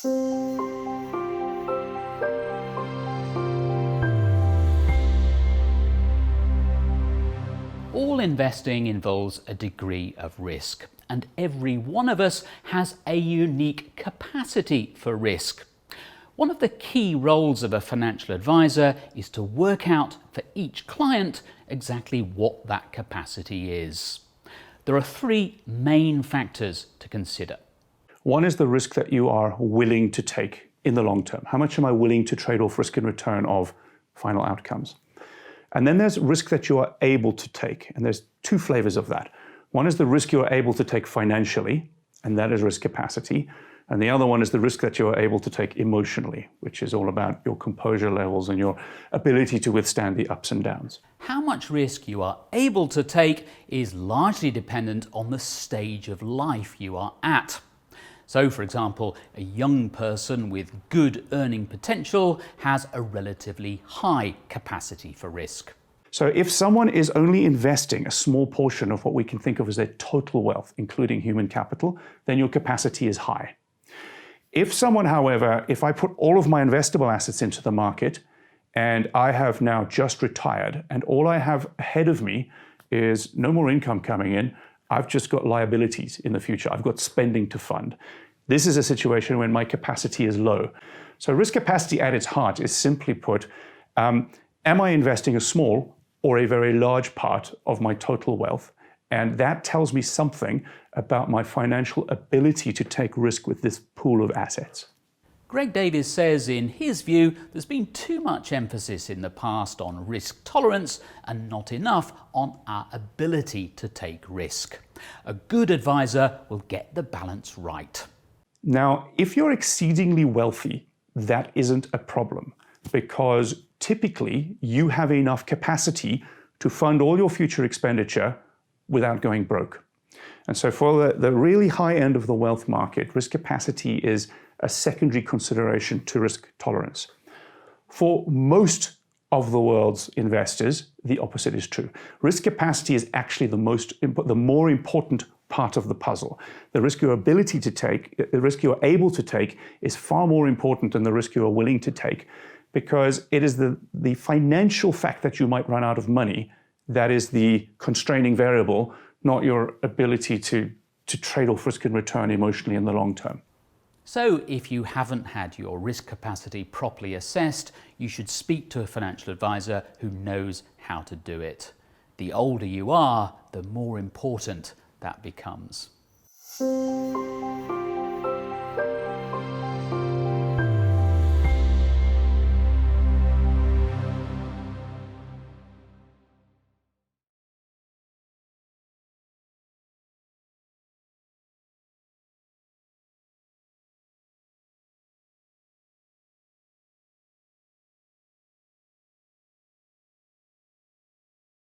All investing involves a degree of risk, and every one of us has a unique capacity for risk. One of the key roles of a financial advisor is to work out for each client exactly what that capacity is. There are three main factors to consider. One is the risk that you are willing to take in the long term. How much am I willing to trade off risk and return of final outcomes? And then there's risk that you are able to take. And there's two flavors of that. One is the risk you are able to take financially, and that is risk capacity. And the other one is the risk that you are able to take emotionally, which is all about your composure levels and your ability to withstand the ups and downs. How much risk you are able to take is largely dependent on the stage of life you are at. So, for example, a young person with good earning potential has a relatively high capacity for risk. So if someone is only investing a small portion of what we can think of as their total wealth, including human capital, then your capacity is high. If someone, however, if I put all of my investable assets into the market and I have now just retired and all I have ahead of me is no more income coming in, I've just got liabilities in the future. I've got spending to fund. This is a situation when my capacity is low. So risk capacity at its heart is simply put, am I investing a small or a very large part of my total wealth? And that tells me something about my financial ability to take risk with this pool of assets. Greg Davies says in his view there's been too much emphasis in the past on risk tolerance and not enough on our ability to take risk. A good advisor will get the balance right. Now, if you're exceedingly wealthy, that isn't a problem because typically you have enough capacity to fund all your future expenditure without going broke. And so for the really high end of the wealth market, risk capacity is a secondary consideration to risk tolerance. For most of the world's investors, the opposite is true. Risk capacity is actually the more important part of the puzzle. The risk you're able to take is far more important than the risk you are willing to take, because it is the financial fact that you might run out of money that is the constraining variable, not your ability to trade off risk and return emotionally in the long term. So if you haven't had your risk capacity properly assessed, you should speak to a financial advisor who knows how to do it. The older you are, the more important that becomes.